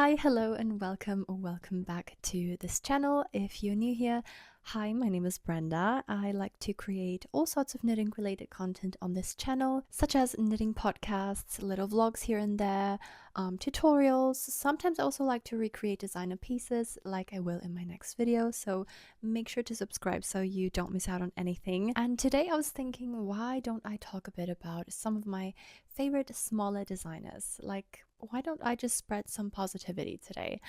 Hi, hello, and welcome or welcome back to this channel. If you're new here, hi, my name is Brenda. I like to create all sorts of knitting related content on this channel, such as knitting podcasts, little vlogs here and there, tutorials. Sometimes I also like to recreate designer pieces like I will in my next video, so make sure to subscribe so you don't miss out on anything. And today I was thinking, why don't I talk a bit about some of my favorite smaller designers? Like, why don't I just spread some positivity today?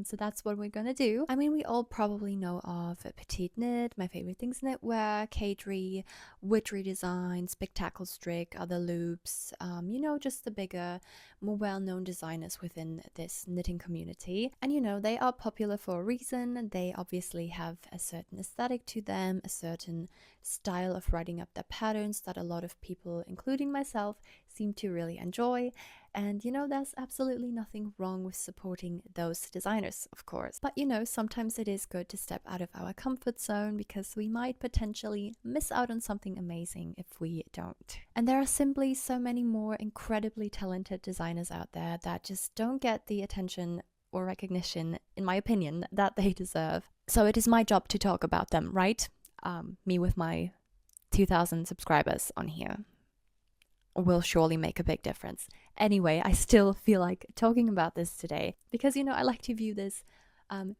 So that's what we're gonna do. I mean, we all probably know of Petite.knit, My Favorite Things Knitwear, Kadri, Witchery Design, Spectacle Strick, Other Loops, you know, just the bigger, more well-known designers within this knitting community. And you know, they are popular for a reason. They obviously have a certain aesthetic to them, a certain style of writing up their patterns that a lot of people, including myself, seem to really enjoy. And you know, there's absolutely nothing wrong with supporting those designers, of course. But you know, sometimes it is good to step out of our comfort zone because we might potentially miss out on something amazing if we don't. And there are simply so many more incredibly talented designers out there that just don't get the attention or recognition, in my opinion, that they deserve. So it is my job to talk about them, right? Me with my 2,000 subscribers on here will surely make a big difference. Anyway, I still feel like talking about this today because, you know, I like to view this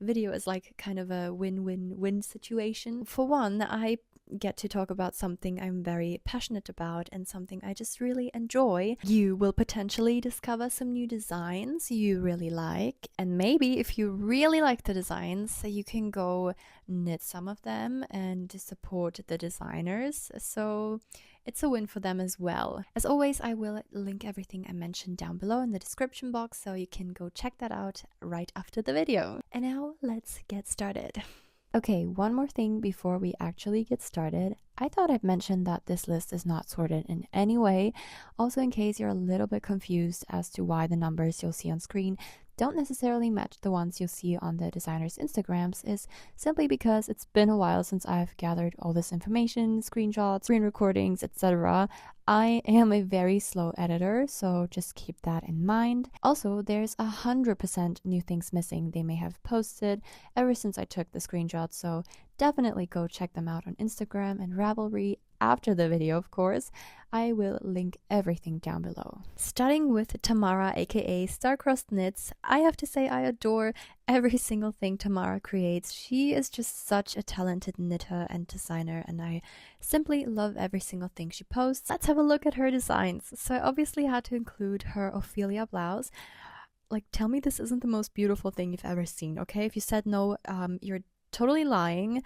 video as like kind of a win-win-win situation. For one, I get to talk about something I'm very passionate about and something I just really enjoy. You will potentially discover some new designs you really like, and maybe if you really like the designs, you can go knit some of them and support the designers. So it's a win for them as well. As always, I will link everything I mentioned down below in the description box, so you can go check that out right after the video. And now let's get started. Okay, one more thing before we actually get started. I thought I'd mention that this list is not sorted in any way. Also, in case you're a little bit confused as to why the numbers you'll see on screen don't necessarily match the ones you'll see on the designers' Instagrams, is simply because it's been a while since I've gathered all this information, screenshots, screen recordings, etc. I am a very slow editor, so just keep that in mind. Also, there's 100% new things missing they may have posted ever since I took the screenshots, so definitely go check them out on Instagram and Ravelry after the video, of course. I will link everything down below. Starting with Tamara, aka starcrossed.knits, I have to say I adore every single thing Tamara creates. She is just such a talented knitter and designer, and I simply love every single thing she posts. Let's have a look at her designs. So I obviously had to include her Ophelia blouse. Like, tell me this isn't the most beautiful thing you've ever seen, okay? If you said no, you're totally lying.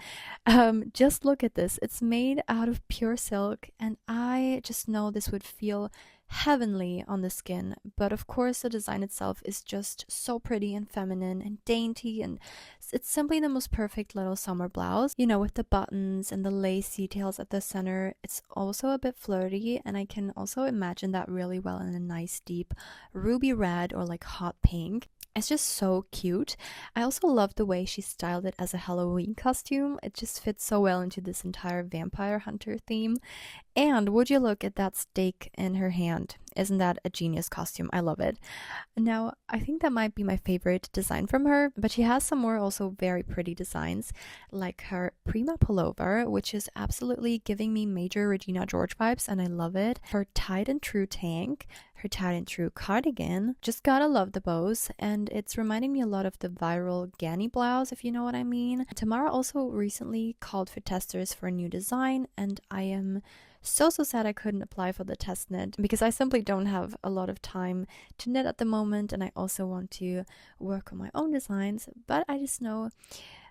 Just look at this. It's made out of pure silk, and I just know this would feel heavenly on the skin. But of course, the design itself is just so pretty and feminine and dainty, and it's simply the most perfect little summer blouse. You know, with the buttons and the lace details at the center. It's also a bit flirty, and I can also imagine that really well in a nice deep ruby red or like hot pink. It's just so cute. I also love the way she styled it as a Halloween costume. It just fits so well into this entire vampire hunter theme. And would you look at that stake in her hand? Isn't that a genius costume? I love it. Now, I think that might be my favorite design from her, but she has some more also very pretty designs, like her Prima pullover, which is absolutely giving me major Regina George vibes, and I love it. Her Tied and True tank, her Tied and True cardigan, just gotta love the bows, and it's reminding me a lot of the viral Ganni blouse, if you know what I mean. Tamara also recently called for testers for a new design, and I am so sad I couldn't apply for the test knit because I simply don't have a lot of time to knit at the moment, and I also want to work on my own designs. But I just know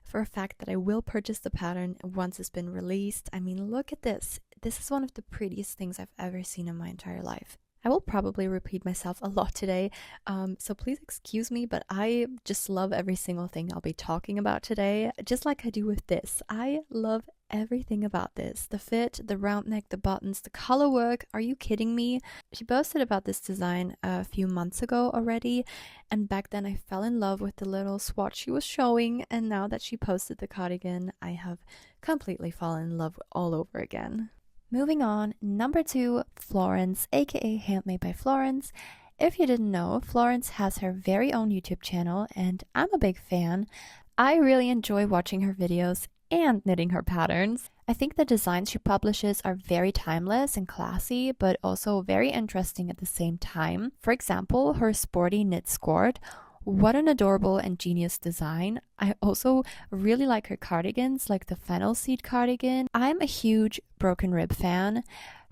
for a fact that I will purchase the pattern once it's been released. I mean, look at this. This is one of the prettiest things I've ever seen in my entire life. I will probably repeat myself a lot today, so please excuse me, but I just love every single thing I'll be talking about today, just like I do with this. I love everything about this. The fit, the round neck, the buttons, the color work. Are you kidding me? She posted about this design a few months ago already, and back then I fell in love with the little swatch she was showing, and now that she posted the cardigan, I have completely fallen in love all over again. Moving on, number 2, Florence, aka Handmade by Florence. If you didn't know, Florence has her very own YouTube channel and I'm a big fan. I really enjoy watching her videos and knitting her patterns. I think the designs she publishes are very timeless and classy, but also very interesting at the same time. For example, her sporty knit skirt. What an adorable and genius design. I also really like her cardigans, like the fennel seed cardigan. I'm a huge broken rib fan.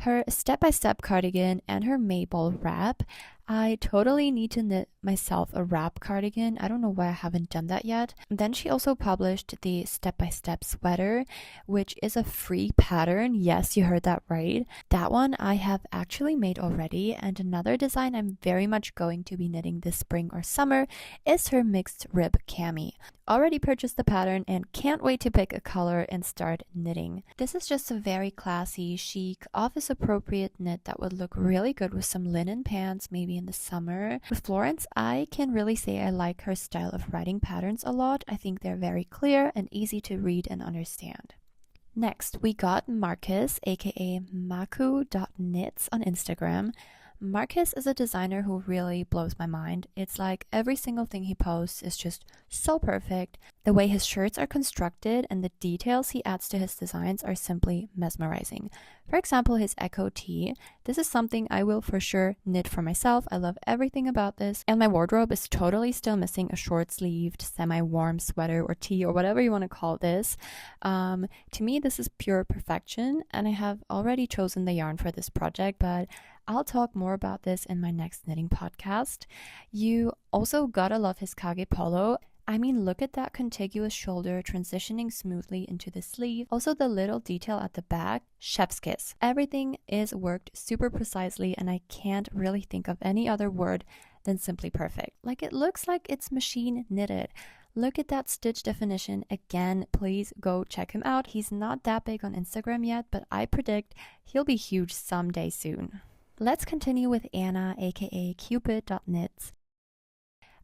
Her step-by-step cardigan and her maple wrap. I totally need to knit myself a wrap cardigan. I don't know why I haven't done that yet. And then she also published the step-by-step sweater, which is a free pattern. Yes, you heard that right. That one I have actually made already. And another design I'm very much going to be knitting this spring or summer is her mixed rib cami. Already purchased the pattern and can't wait to pick a color and start knitting. This is just a very classy, chic, office appropriate knit that would look really good with some linen pants, maybe in the summer. With Florence, I can really say I like her style of writing patterns a lot. I think they're very clear and easy to read and understand. Next, we got Markus, aka maku.knits on Instagram. Markus is a designer who really blows my mind. It's like every single thing he posts is just so perfect. The way his shirts are constructed and the details he adds to his designs are simply mesmerizing. For example, his Echo tee. This is something I will for sure knit for myself. I love everything about this. And my wardrobe is totally still missing a short-sleeved, semi-warm sweater or tee or whatever you want to call this. To me, this is pure perfection, and I have already chosen the yarn for this project, but I'll talk more about this in my next knitting podcast. You also gotta love his kage polo. I mean, look at that contiguous shoulder transitioning smoothly into the sleeve. Also, the little detail at the back, chef's kiss. Everything is worked super precisely, and I can't really think of any other word than simply perfect. Like, it looks like it's machine knitted. Look at that stitch definition. Again, please go check him out. He's not that big on Instagram yet, but I predict he'll be huge someday soon. Let's continue with Anna, aka cupid.knits.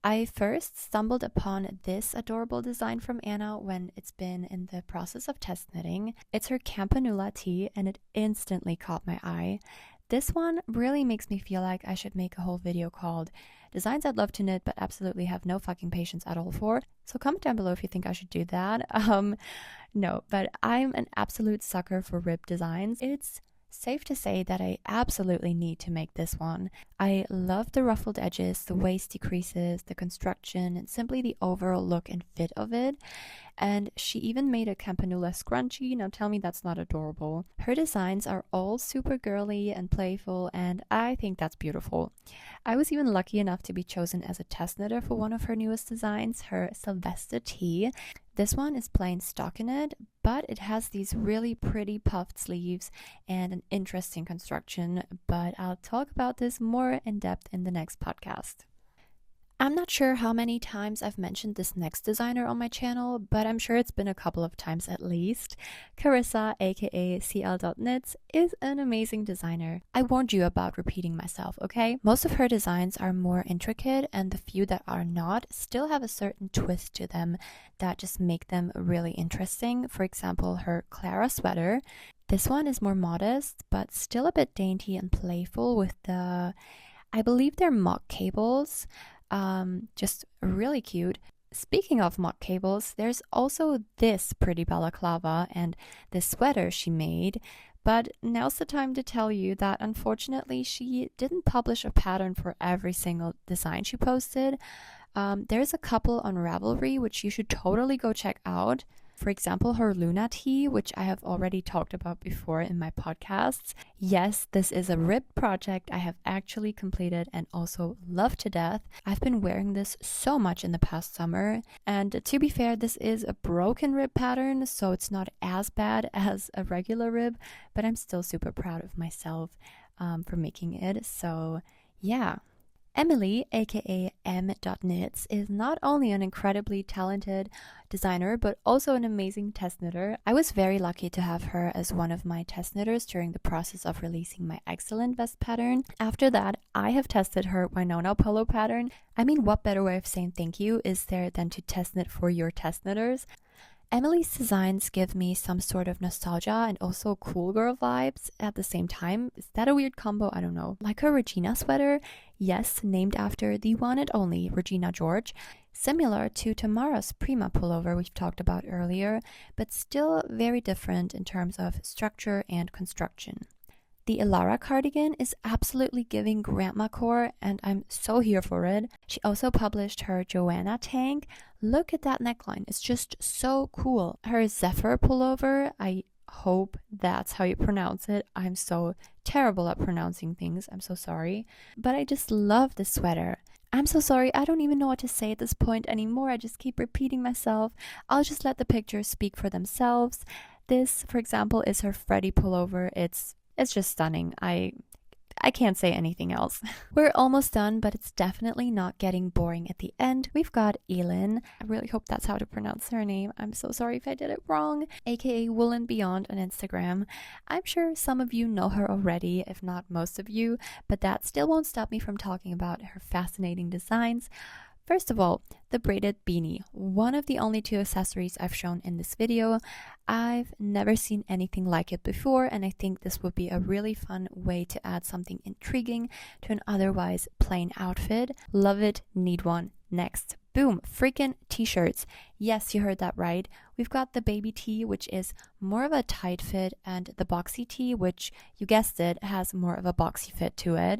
I first stumbled upon this adorable design from Anna when it's been in the process of test knitting. It's her campanula tee and it instantly caught my eye. This one really makes me feel like I should make a whole video called Designs I'd Love to Knit but absolutely have no fucking patience at all for. So comment down below if you think I should do that. No, but I'm an absolute sucker for rib designs. It's safe to say that I absolutely need to make this one. I love the ruffled edges, the waist decreases, the construction, and simply the overall look and fit of it. And she even made a campanula scrunchie. Now tell me that's not adorable. Her designs are all super girly and playful, and I think that's beautiful. I was even lucky enough to be chosen as a test knitter for one of her newest designs, her Sylvester tee. This one is plain stockinette, but it has these really pretty puffed sleeves and an interesting construction, but I'll talk about this more in depth in the next podcast. I'm not sure how many times I've mentioned this next designer on my channel, but I'm sure it's been a couple of times at least. Carissa, aka cl.knits, is an amazing designer. I warned you about repeating myself, okay? Most of her designs are more intricate, and the few that are not still have a certain twist to them that just make them really interesting. For example, her Clara sweater. This one is more modest, but still a bit dainty and playful with the, I believe they're mock cables. Just really cute. Speaking of mock cables, there's also this pretty balaclava and this sweater she made. But now's the time to tell you that unfortunately she didn't publish a pattern for every single design she posted. There's a couple on Ravelry which you should totally go check out. For example, her Luna tee, which I have already talked about before in my podcasts. Yes, this is a rib project I have actually completed and also love to death. I've been wearing this so much in the past summer. And to be fair, this is a broken rib pattern, so it's not as bad as a regular rib, but I'm still super proud of myself for making it. So yeah. Emily, aka m.knits, is not only an incredibly talented designer, but also an amazing test knitter. I was very lucky to have her as one of my test knitters during the process of releasing my excellent vest pattern. After that, I have tested her Winona polo pattern. I mean, what better way of saying thank you is there than to test knit for your test knitters? Emily's designs give me some sort of nostalgia and also cool girl vibes at the same time. Is that a weird combo? I don't know. Like her Regina sweater, yes, named after the one and only Regina George, similar to Tamara's Prima pullover we've talked about earlier, but still very different in terms of structure and construction. The Ilara cardigan is absolutely giving grandma core, and I'm so here for it. She also published her Joanna tank. Look at that neckline. It's just so cool. Her Zephyr pullover, I hope that's how you pronounce it. I'm so terrible at pronouncing things. I'm so sorry. But I just love this sweater. I'm so sorry. I don't even know what to say at this point anymore. I just keep repeating myself. I'll just let the pictures speak for themselves. This, for example, is her Freddy pullover. It's just stunning. I can't say anything else. We're almost done, but it's definitely not getting boring at the end. We've got Elin. I really hope that's how to pronounce her name. I'm so sorry if I did it wrong. AKA woolandbeyond on Instagram. I'm sure some of you know her already, if not most of you, but that still won't stop me from talking about her fascinating designs. First of all, the braided beanie, one of the only two accessories I've shown in this video. I've never seen anything like it before, and I think this would be a really fun way to add something intriguing to an otherwise plain outfit. Love it, need one. Next, boom, freaking t-shirts. Yes, you heard that right. We've got the baby tee, which is more of a tight fit, and the boxy tee, which, you guessed it, has more of a boxy fit to it.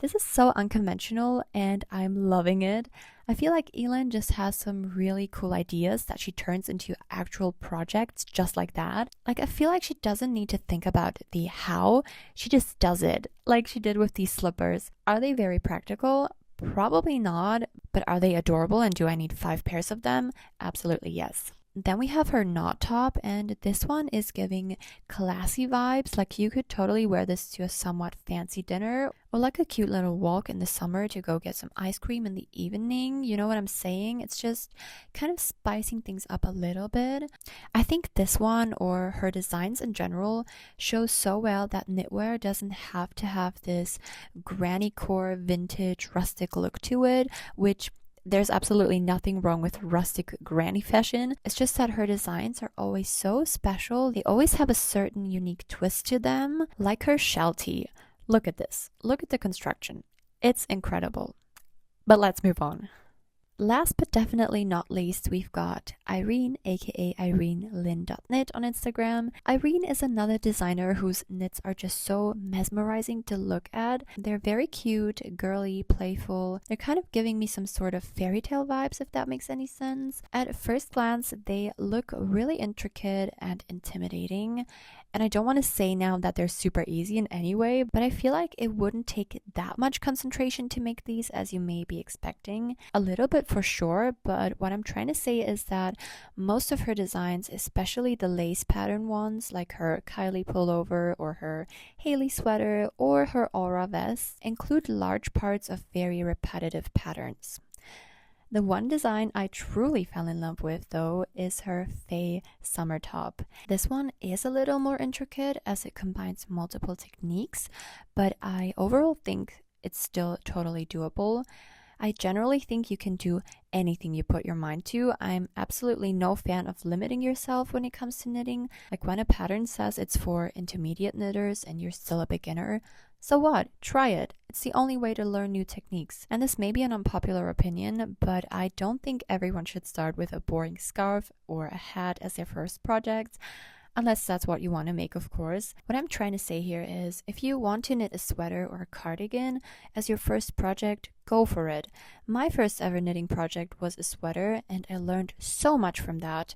This is so unconventional and I'm loving it. I feel like Elin just has some really cool ideas that she turns into actual projects just like that. Like, I feel like she doesn't need to think about the how, she just does it, like she did with these slippers. Are they very practical? Probably not, but are they adorable and do I need 5 pairs of them? Absolutely yes. Then we have her knot top, and this one is giving classy vibes. Like, you could totally wear this to a somewhat fancy dinner or like a cute little walk in the summer to go get some ice cream in the evening. You know what I'm saying? It's just kind of spicing things up a little bit. I think this one, or her designs in general, show so well that knitwear doesn't have to have this granny core vintage rustic look to it, which there's absolutely nothing wrong with rustic granny fashion. It's just that her designs are always so special. They always have a certain unique twist to them, like her shell tee. Look at this. Look at the construction. It's incredible. But let's move on. Last but definitely not least, we've got Irene, aka irenelin.knit on Instagram. Irene is another designer whose knits are just so mesmerizing to look at. They're very cute, girly, playful. They're kind of giving me some sort of fairy tale vibes, if that makes any sense. At first glance, they look really intricate and intimidating. And I don't want to say now that they're super easy in any way, but I feel like it wouldn't take that much concentration to make these as you may be expecting. A little bit for sure, but what I'm trying to say is that most of her designs, especially the lace pattern ones like her Kylie pullover or her Haley sweater or her Aura vest, include large parts of very repetitive patterns. The one design I truly fell in love with, though, is her Faye summer top. This one is a little more intricate as it combines multiple techniques, but I overall think it's still totally doable. I generally think you can do anything you put your mind to. I'm absolutely no fan of limiting yourself when it comes to knitting. Like, when a pattern says it's for intermediate knitters and you're still a beginner, so what? Try it. It's the only way to learn new techniques. And this may be an unpopular opinion, but I don't think everyone should start with a boring scarf or a hat as their first project. Unless that's what you want to make, of course. What I'm trying to say here is, if you want to knit a sweater or a cardigan as your first project, go for it. My first ever knitting project was a sweater, and I learned so much from that.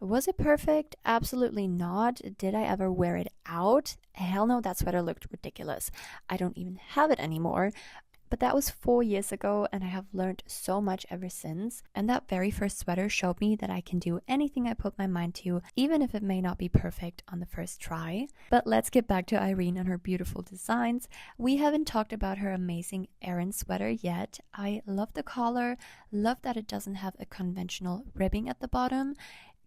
Was it perfect? Absolutely not. Did I ever wear it out? Hell no, that sweater looked ridiculous. I don't even have it anymore. But that was 4 years ago, and I have learned so much ever since. And that very first sweater showed me that I can do anything I put my mind to, even if it may not be perfect on the first try. But let's get back to Irene and her beautiful designs. We haven't talked about her amazing Erin sweater yet. I love the collar, love that it doesn't have a conventional ribbing at the bottom.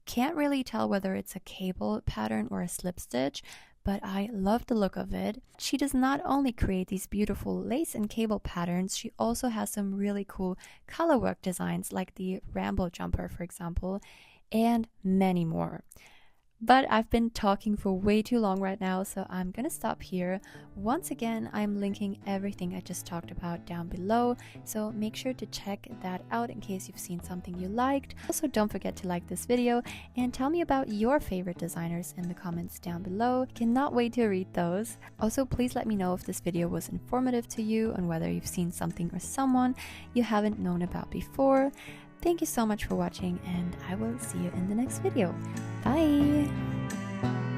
Can't really tell whether it's a cable pattern or a slip stitch, but I love the look of it. She does not only create these beautiful lace and cable patterns, she also has some really cool colorwork designs, like the Ramble jumper, for example. and many more. But I've been talking for way too long right now, so I'm gonna stop here. Once again, I'm linking everything I just talked about down below, so make sure to check that out in case you've seen something you liked. Also, don't forget to like this video and tell me about your favorite designers in the comments down below. Cannot wait to read those. Also, please let me know if this video was informative to you and whether you've seen something or someone you haven't known about before. Thank you so much for watching, and I will see you in the next video. Bye!